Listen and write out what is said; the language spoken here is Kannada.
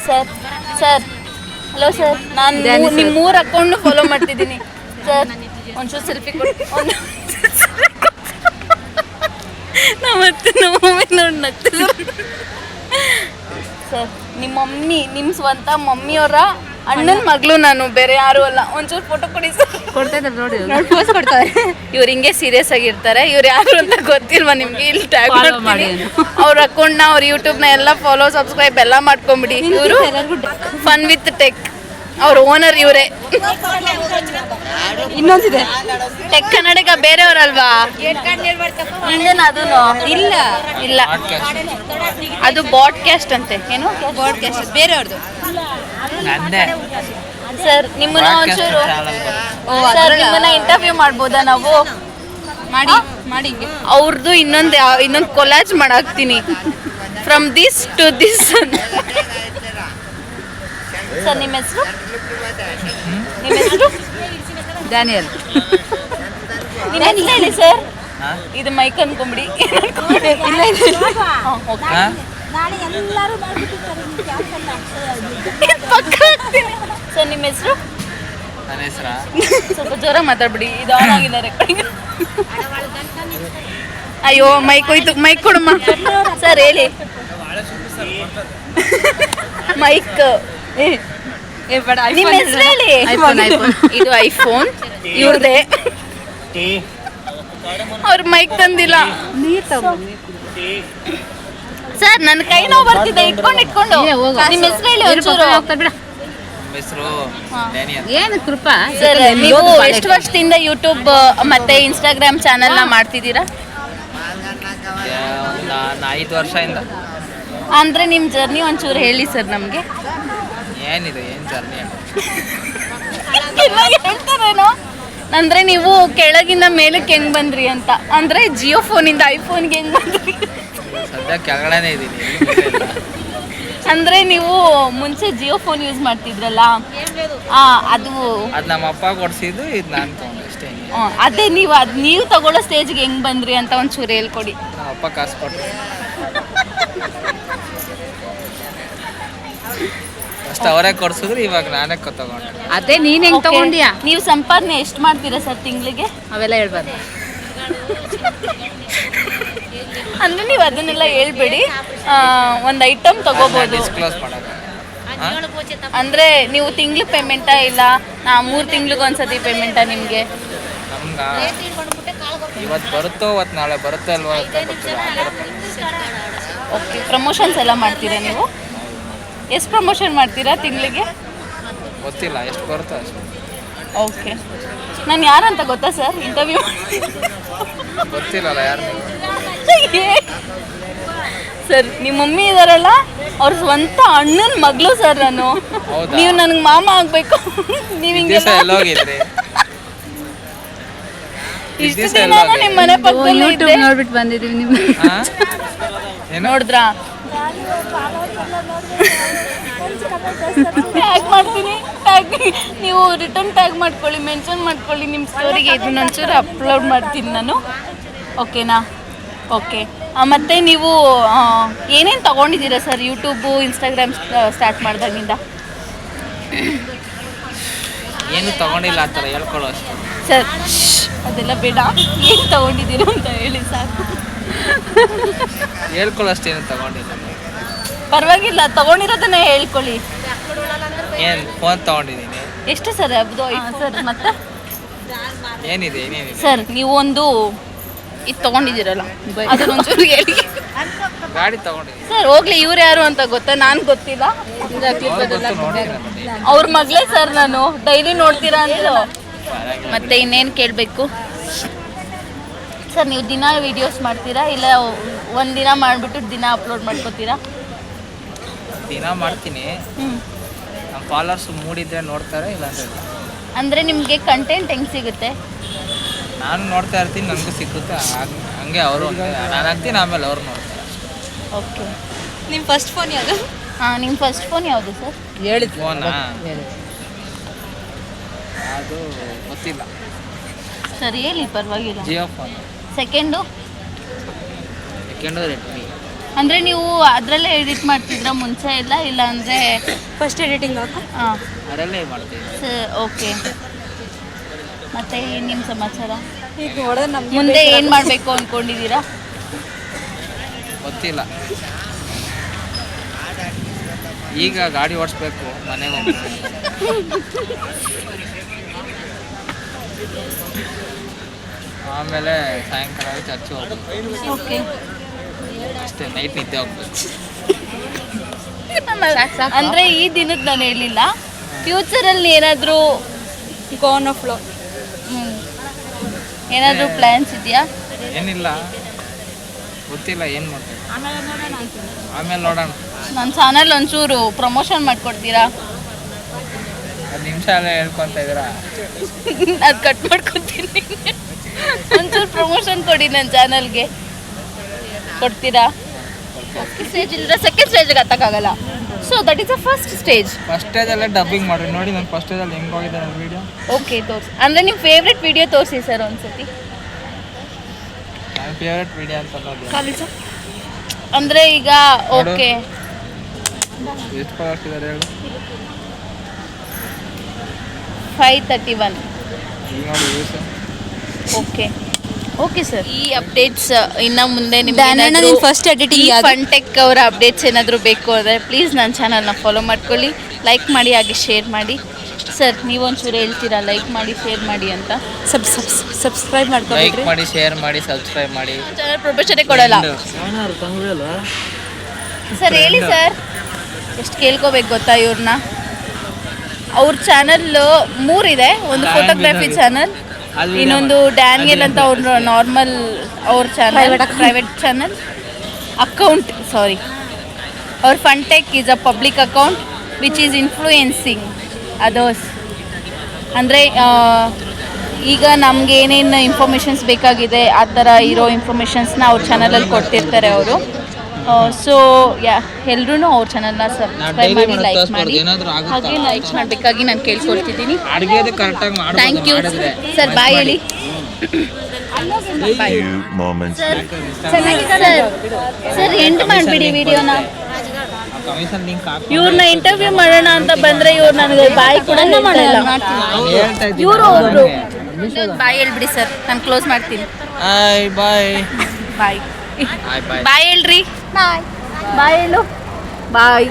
ಸರ್ ಸರ್ ಹಲೋ ಸರ್, ನಾನು ನಿಮ್ಮ 3 ಅಕೌಂಟ್ನು ಫಾಲೋ ಮಾಡ್ತಿದ್ದೀನಿ ಸರ್. ಒಂಚೂರು ಸೆಲ್ಫಿ ಕೊಡಿ. ಮತ್ತೆ ನಮ್ಮ ಮಮ್ಮಿ ನೋಡಿ ನಗ್ತಿದ್ರು ಸರ್. ನಿಮ್ಮ ಮಮ್ಮಿ, ನಿಮ್ಮ ಸ್ವಂತ ಮಮ್ಮಿಯವರ ಅಣ್ಣನ ಮಗಳು ನಾನು, ಬೇರೆ ಯಾರು ಅಲ್ಲ. ಒಂಚೂರು ಫೋಟೋ ಕೊಡಿ ಸರ್. ಕೊಡ್ತಾ ಇದ್ದಾರೆ ನೋಡಿ, ಪೋಸ್ ಕೊಡ್ತಾರೆ. ಇವ್ರು ಹಿಂಗೆ ಸೀರಿಯಸ್ ಆಗಿರ್ತಾರೆ. ಇವ್ರು ಯಾರು ಅಂತ ಗೊತ್ತಿಲ್ವಾ ನಿಮ್ಗೆ? ಇಲ್ಲಿ ಟ್ಯಾಗ್ ಮಾಡಿ ಅವ್ರ ಅಕೌಂಟ್ನ, ಅವ್ರ ಯೂಟ್ಯೂಬ್ನ ಎಲ್ಲ ಫಾಲೋ, ಸಬ್ಸ್ಕ್ರೈಬ್ ಎಲ್ಲ ಮಾಡ್ಕೊಂಬಿಡಿ. ಇವರು ಫನ್ ವಿತ್ ಟೆಕ್, ಅವ್ರ ಓನರ್ ಇವರೇ. ಇನ್ನೊಂದಿದೆ ಟೆಕ್ ಕನ್ನಡಿಗ ಬೇರೆಯವರಲ್ವಾ? ಹಿಂದೇನ? ಅದೂ ಇಲ್ಲ ಇಲ್ಲ, ಅದು ಬಾಡ್ಕಾಸ್ಟ್ ಅಂತೆ. ಏನು ಬಾಡ್ಕಾಸ್ಟ್ ಬೇರೆಯವ್ರದ್ದು ಸರ್. ನಿಮ್ಮನ್ನ ಒಂಚೂರು ಸರ್, ನಿಮ್ಮನ್ನ ಇಂಟರ್ವ್ಯೂ ಮಾಡ್ಬೋದಾ ನಾವು? ಮಾಡಿ ಮಾಡಿ. ಅವ್ರದ್ದು ಇನ್ನೊಂದು ಕೊಲಾಜ್ ಮಾಡಾಕ್ತೀನಿ. From this to this. Sir ನಿಮ್ಮ ಹೆಸರು? ನಿಮ್ಮ ಹೆಸರು? ಡ್ಯಾನಿಯಲ್. ನಿಮ್ಮ ಹೆಸರು ಹೇಳಿ ಸರ್. ಇದು ಮೈಕ್ ಅನ್ಕೊಂಬಿಡಿ. ಸರ್ ನಿಮ್ಮ ಹೆಸರು? ಸ್ವಲ್ಪ ಜೋರ ಮಾತಾಡ್ಬಿಡಿ, ಇದು ಆನ್ ಆಗಿದೆ ರೆಕಾರ್ಡಿಂಗ್. ಅಯ್ಯೋ ಮೈಕ್ ಹೋಯ್ತು. ಮೈಕ್ ಕೊಡಮ್ಮ ಸರ್, ಹೇಳಿ. ಮೈಕ್ ನಿಮ್ಮ ಹೆಸರು ಹೇಳಿ. ಇದು ಐಫೋನ್ ಇವ್ರದೇ. ಅವ್ರ ಮೈಕ್ ತಂದಿಲ್ಲ ಸರ್. ನನ್ನ ಕೈ ನೋವು ಬರ್ತಿದೆ. ಇಟ್ಕೊಂಡು ನಿಮ್ಮ ಹೆಸರು ಹೇಳಿ ಒಂಚೂರು. ಏನು ಕೃಪಾ ಸರ್, ನೀವು ಎಷ್ಟು ವರ್ಷದಿಂದ ಯೂಟ್ಯೂಬ್ ಮತ್ತೆ ಇನ್ಸ್ಟಾಗ್ರಾಮ್ ಚಾನೆಲ್ ಮಾಡ್ತಿದ್ದೀರಾ? 5 ವರ್ಷದಿಂದ. ಅಂದ್ರೆ ನಿಮ್ಮ ಜರ್ನಿ ಒಂಚೂರು ಹೇಳಿ ಸರ್ ನಮಗೆ. ಏನಿದೆ, ಏನು ಜರ್ನಿ ಹೇಳ್ತಾರೇನೋ ಅಂದ್ರೆ ನೀವು ಕೆಳಗಿಂದ ಮೇಲಕ್ಕೆ ಹೆಂಗ್ ಬಂದ್ರಿ ಅಂತ. ಅಂದ್ರೆ ಜಿಯೋ ಫೋನಿಂದ ಐಫೋನ್ಗೆ ಹೆಂಗ್ ಬಂದ್ರಿ? ಸದ್ಯ ಕೆಳಗಡೆನೇ ಇದ್ದೀನಿ. ಅಂದ್ರೆ ನೀವು ಮುಂಚೆ ಜಿಯೋ ಫೋನ್ ಯೂಸ್ ಮಾಡ್ತಿದ್ರಲ್ಲ, ಅದು ನಮ್ಮ ಅಪ್ಪ ಕೊಡ್ಸಿದ್ದು, ಇದು ನಾನು ತಗೊಂಡೆ ಅಷ್ಟೇ. ಅದೇ ನೀವು ತಗೊಳ್ಳೋ ಸ್ಟೇಜ್ಗೆ ಹೆಂಗ್ ಬಂದ್ರಿ ಅಂತ ಒಂಚೂರು ಹೇಳ್ಕೊಡಿ. ನಮ್ಮ ಅಪ್ಪ ಕಾಸು ಕೊಟ್ಟರು ಅಷ್ಟು, ಅವರೇ ಕೊಡ್ಸಿದ್ರು. ಇವಾಗ ನಾನೇ ತಗೊಂಡೆ. ಅದೇ ನೀನ್ ಹೆಂಗ್ ತಗೊಂಡಿಯಾ? ನೀವು ಸಂಪಾದನೆ ಎಷ್ಟು ಮಾಡ್ತೀರಾ ಸರ್ ತಿಂಗಳಿಗೆ? ಅವೆಲ್ಲ ಹೇಳ್ಬಾರ್ದು. ಅಂದ್ರೆ ನೀವು ಅದನ್ನೆಲ್ಲ ಹೇಳ್ಬೇಡಿ. ಒಂದು ಐಟಮ್ ತಗೋಬಹುದು. ಅಂದ್ರೆ ನೀವು ತಿಂಗ್ಳು ಪೇಮೆಂಟಾ ಇಲ್ಲ 3 ತಿಂಗ್ಳಿಗೆ ಒಂದ್ಸತಿ ಪೇಮೆಂಟಾ ನಿಮಗೆ? ಇವತ್ತು ಬರುತ್ತೋ ಅವತ್ತು ನಾಳೆ ಬರುತ್ತೋ ಅಲ್ವಾ ಅಂತ ಗೊತ್ತಿಲ್ಲ. ಓಕೆ, ಪ್ರಮೋಷನ್ಸ್ ಎಲ್ಲ ಮಾಡ್ತೀರಾ ನೀವು? ಎಷ್ಟು ಪ್ರಮೋಷನ್ ಮಾಡ್ತೀರಾ ತಿಂಗಳಿಗೆ? ಗೊತ್ತಿಲ್ಲ, ಎಷ್ಟು ಬರುತ್ತೋ ಅಷ್ಟು. ಓಕೆ, ನಾನು ಯಾರಂತ ಗೊತ್ತಾ ಸರ್? ಇಂಟರ್ವ್ಯೂ ಗೊತ್ತಿಲ್ಲಲ್ಲ ಯಾರು ಸರ್. ನಿಮ್ಮ ಮಮ್ಮಿ ಇದಾರಲ್ಲ, ಅವ್ರ ಸ್ವಂತ ಅಣ್ಣನ ಮಗಳು ಸರ್ ನಾನು. ನೀವು ನನಗೆ ಮಾಮ ಆಗ್ಬೇಕು. ನೀವು ಹಿಂಗೆ ಎಲ್ಲೋಗಿದ್ರಿ? ಇಷ್ಟು ದಿನ ನಿಮ್ಮ ಮನೆ ಪಕ್ಕದಲ್ಲಿ ಯೂಟ್ಯೂಬ್ ನೋಡ್ಬಿಟ್ಟು ಬಂದಿದ್ದೀವಿ. ನಿಮ್ಮ ನೋಡಿದ್ರಾ? ಟ್ಯಾಗ್ ಮಾಡ್ತೀನಿ. ನೀವು ರಿಟರ್ನ್ ಟ್ಯಾಗ್ ಮಾಡ್ಕೊಳ್ಳಿ, ಮೆನ್ಷನ್ ಮಾಡ್ಕೊಳ್ಳಿ ನಿಮ್ಮ ಸ್ಟೋರಿಗೆ. ಇದನ್ನೊಂಚೂರು ಅಪ್ಲೋಡ್ ಮಾಡ್ತೀನಿ ನಾನು. ಓಕೆನಾ? ಓಕೆ. ಮತ್ತು ನೀವು ಏನೇನು ತೊಗೊಂಡಿದ್ದೀರಾ ಸರ್ ಯೂಟ್ಯೂಬು ಇನ್ಸ್ಟಾಗ್ರಾಮ್ ಸ್ಟಾರ್ಟ್ ಮಾಡಿದಾಗಿಂದ? ಏನು ತೊಗೊಂಡಿಲ್ಲ ಆ ಥರ ಹೇಳ್ಕೊಳ್ಳೋ ಅಷ್ಟು ಸರ್. ಅದೆಲ್ಲ ಬೇಡ, ಏನು ತೊಗೊಂಡಿದ್ದೀರಾ ಅಂತ ಹೇಳಿ ಸಾಕು. ಹೇಳ್ಕೊಳ್ಳೋ ಅಷ್ಟೇನು ತೊಗೊಂಡಿಲ್ಲ. ಪರವಾಗಿಲ್ಲ, ತೊಗೊಂಡಿರೋದನ್ನೇ ಹೇಳ್ಕೊಳ್ಳಿ. ಏನು ಫೋನ್ ತೊಗೊಂಡಿದ್ದೀನಿ. ಎಷ್ಟು ಸರ್ ಅದು? ಸರ್ ಮತ್ತೆ ಏನಿದೆ ಸರ್? ನೀವು ಒಂದು ಇದು ತೊಗೊಂಡಿದ್ದೀರಲ್ಲ, ಅದನ್ನೊಂಚೂರು ಹೇಳಿ. ಗಾಡಿ ತೊಗೊಂಡಿದ್ದೀನಿ ಸರ್. ಹೋಗ್ಲಿ, ಇವ್ರು ಯಾರು ಅಂತ ಗೊತ್ತಾ? ನಾನು ಗೊತ್ತಿಲ್ಲ. ಅವ್ರ ಮಗಳೇ ಸರ್ ನಾನು. ಡೈಲಿ ನೋಡ್ತೀರಾ ಅಂದ್ರು. ಮತ್ತೆ ಇನ್ನೇನು ಕೇಳಬೇಕು ಸರ್? ನೀವು ದಿನ ವಿಡಿಯೋಸ್ ಮಾಡ್ತೀರಾ ಇಲ್ಲ ಒಂದಿನ ಮಾಡಿಬಿಟ್ಟು ದಿನ ಅಪ್ಲೋಡ್ ಮಾಡ್ಕೋತೀರಾ? ದಿನ ಮಾಡ್ತೀನಿ. ನಮ್ಮ ಫಾಲೋವರ್ಸ್ ಮೂಡಿದ್ರೆ ನೋಡ್ತಾರೆ, ಇಲ್ಲಾಂದ್ರೆ ಅಂದರೆ ನಿಮಗೆ ಕಂಟೆಂಟ್ ಹೆಂಗೆ ಸಿಗುತ್ತೆ? ನಾನು ನೋಡ್ತಾ ಇರ್ತೀನಿ, ನನಗೂ ಸಿಕ್ಕುತ್ತೆ. ಹಂಗೆ ಅವರು ನಾನು ಹಾಕ್ತೀನಿ, ಆಮೇಲೆ ಅವ್ರು ನೋಡ್ತಾರೆ. ಓಕೆ. ನಿಮ್ಮ ಫಸ್ಟ್ ಫೋನ್ ಯಾವುದು? ನಿಮ್ಮ ಫಸ್ಟ್ ಫೋನ್ ಯಾವುದು ಸರ್? ಹೇಳಿದ್ದು ಫೋನಾ? ಅದು ಗೊತ್ತಿಲ್ಲ ಸರ್ ಹೇಳಿ, ಪರವಾಗಿಲ್ಲ. ಜಿಯೋ ಫೋನ್. Second Redmi. ಅಂದರೆ ನೀವು ಅದರಲ್ಲೇ ಎಡಿಟ್ ಮಾಡ್ತಿದ್ರಾ ಮುಂಚೆ ಎಲ್ಲ ಇಲ್ಲ ಅಂದರೆ ಫಸ್ಟ್ ಎಡಿಟಿಂಗ್ ಹಾಂ ಅದರಲ್ಲೇ ಮಾಡ್ತೀವಿ. ಓಕೆ. ಮತ್ತೆ ನಿಮ್ಮ ಸಮಾಚಾರ ಈಗ ನೋಡಿದ್ರೆ ನಮ್ಗೆ ಮುಂದೆ ಏನು ಮಾಡಬೇಕು ಅಂದ್ಕೊಂಡಿದ್ದೀರಾ? ಗೊತ್ತಿಲ್ಲ. ಈಗ ಗಾಡಿ ಓಡಿಸ್ಬೇಕು ಮನೆಗೆ ಹೋಗಿ. ಆಮೇಲೆ ಸಾಯಂಕಾಲ ಚರ್ಚ್ ಹೋಗ್ಬೇಕು ಓಕೆ. ಅಷ್ಟೇ. ನೈಟ್ ನಿದ್ದೆ ಹೋಗ್ಬೇಕು. ಅಂದರೆ ಈ ದಿನಕ್ಕೆ ನಾನು ಹೇಳಿಲ್ಲ, ಫ್ಯೂಚರಲ್ಲಿ ಏನಾದರೂ ಗೋನ್ ಆಫ್ ಫ್ಲೋ ಏನಾದರೂ ಪ್ಲ್ಯಾನ್ಸ್ ಇದೆಯಾ? ಏನಿಲ್ಲ, ಗೊತ್ತಿಲ್ಲ ಏನು ಮಾಡ್ಬೇಕು. ಆಮೇಲೆ ನೋಡೋಣ. ನನ್ನ ಚಾನಲ್ ಒಂಚೂರು ಪ್ರಮೋಷನ್ ಮಾಡಿಕೊಡ್ತೀರಾ? 1 ನಿಮಿಷ ಎಲ್ಲ ಹೇಳ್ಕೊತ ಇದ್ದೀರಾ? ಅದು ಕಟ್ ಮಾಡ್ಕೊತೀನಿ. ಒಂಚೂರು ಪ್ರಮೋಷನ್ ಕೊಡಿ ನನ್ನ ಚಾನಲ್ಗೆ, ಕೊಡ್ತೀರಾ? ಫಸ್ಟ್ ಸ್ಟೇಜ್ ಇಲ್ಲದ್ರೆ ಸೆಕೆಂಡ್ ಸ್ಟೇಜ್ಗೆ ಹತ್ತಕ್ಕಾಗಲ್ಲ. So that is a first stage. First ಸ್ಟೇಜಲ್ಲೇ ಡಬ್ಬಿಂಗ್ ಮಾಡಿ ನೋಡಿ. ನಾನು ಫಸ್ಟ್ ಸ್ಟೇಜಲ್ಲಿ ಹೆಂಗೆ ಹೋಗಿದೆ ನನ್ನ ವೀಡಿಯೋ. ಓಕೆ, ತೋರಿಸಿ. ಅಂದರೆ ನಿಮ್ಮ ಫೇವ್ರೆಟ್ ವಿಡಿಯೋ ತೋರಿಸಿ ಸರ್ ಒಂದ್ಸತಿ. ನನ್ನ ಫೇವ್ರೆಟ್ ವೀಡಿಯೋ ಅಂತ ಅನ್ನೋದು ಅಂದರೆ ಈಗ ಓಕೆ ಎಷ್ಟು ಫಾಲೋವರ್ಸ್ ಇದ್ದಾರೆ ಹೇಳು? 531. ಈಗ ನೋಡಿ ವ್ಯೂಸ್. Okay okay sir. ಈ ಅಪ್ಡೇಟ್ಸ್ ಇನ್ನು ಮುಂದೆ ಡ್ಯಾನಣ್ಣ, ನಿಮ್ಗೆ ನಿನ್ನ first editing ಯಾವ್ದು? ಫನ್ಟೆಕ್ ಅವರ ಅಪ್ಡೇಟ್ಸ್ ಏನಾದರೂ ಬೇಕು ಅಂದರೆ ಪ್ಲೀಸ್ ನನ್ನ ಚಾನಲ್ನ ಫಾಲೋ ಮಾಡ್ಕೊಳ್ಳಿ, ಲೈಕ್ ಮಾಡಿ, ಹಾಗೆ ಶೇರ್ ಮಾಡಿ. ಸರ್ ನೀವೊಂಚೂರು ಹೇಳ್ತೀರಾ ಲೈಕ್ ಮಾಡಿ ಶೇರ್ ಮಾಡಿ ಅಂತ? ಸಬ್ಸ್ಕ್ರೈಬ್ ಲೈಕ್ ಮಾಡ್ಕೊಬಿಡ್ರಿ. ಮಾಡಿ, ಶೇರ್ ಮಾಡಿ, ಸಬ್ಸ್ಕ್ರೈಬ್ ಮಾಡಿ. ಚಾನಲ್ ಪ್ರೊಫೆಷನೇ ಕೊಡಲ್ಲ ಸರ್. ಹೇಳಿ ಸರ್, ಎಷ್ಟು ಕೇಳ್ಕೋಬೇಕು ಗೊತ್ತಾ ಇವ್ರನ್ನ? ಅವ್ರ ಚಾನಲ್ 3 ಇದೆ. ಒಂದು ಫೋಟೋಗ್ರಫಿ ಚಾನಲ್, ಇನ್ನೊಂದು ಡ್ಯಾನಿಯಲ್ ಅಂತ ಅವ್ರ ನಾರ್ಮಲ್ ಅವ್ರ channel, private channel account. Sorry, ಅವ್ರ ಫನ್ಟೆಕ್ is a public account which is influencing others. ಅಂದರೆ ಈಗ ನಮ್ಗೆ ಏನೇನು ಇನ್ಫಾರ್ಮೇಷನ್ಸ್ ಬೇಕಾಗಿದೆ ಆ ಥರ ಇರೋ ಇನ್ಫಾರ್ಮೇಷನ್ಸ್ನ ಅವ್ರ ಚಾನಲಲ್ಲಿ ಕೊಡ್ತಿರ್ತಾರೆ ಅವರು. ಸೊ ಎಲ್ಲರೂ ಅವ್ರ ಚಾನಲ್ನ ಸಬ್ಸ್ಕ್ರೈಬ್ ಮಾಡಿ, ಲೈಕ್ ಮಾಡಿ, ಹಾಗೆ ಲೈಕ್ ಮಾಡಬೇಕಾಗಿ ನಾನು ಕೇಳ್ಕೊಳ್ತಿದ್ದೀನಿ. ಅಡುಗೆದು ಕರೆಕ್ಟಾಗಿ ಥ್ಯಾಂಕ್ ಯು ಸರ್. ಬಾಯ್ ಹೇಳಿ. ಸರ್ ಎಂಡ್ ಮಾಡಿಬಿಡಿ ವಿಡಿಯೋನ. ಕಮಿಷನ್ ಲಿಂಕ್ ಹಾಕಿ ಇವ್ರನ್ನ ಇಂಟರ್ವ್ಯೂ ಮಾಡೋಣ ಅಂತ ಬಂದರೆ ಇವ್ರು ನನಗೆ ಬಾಯ್ ಕೂಡ ಮಾಡಲ್ಲ. ಇವರು ಒಬ್ರು ಬಾಯ್ ಹೇಳ್ಬಿಡಿ ಸರ್, ನಾನು ಕ್ಲೋಸ್ ಮಾಡ್ತೀನಿ. ಬಾಯ್ ಬಾಯ್ ಬಾಯ್ ಬಾಯ್ ಬಾಯ್ ಬಾಯ್ ಹೇಳ್ರಿ. ಬಾಯ್ ಹೇಳು. ಬಾಯ್.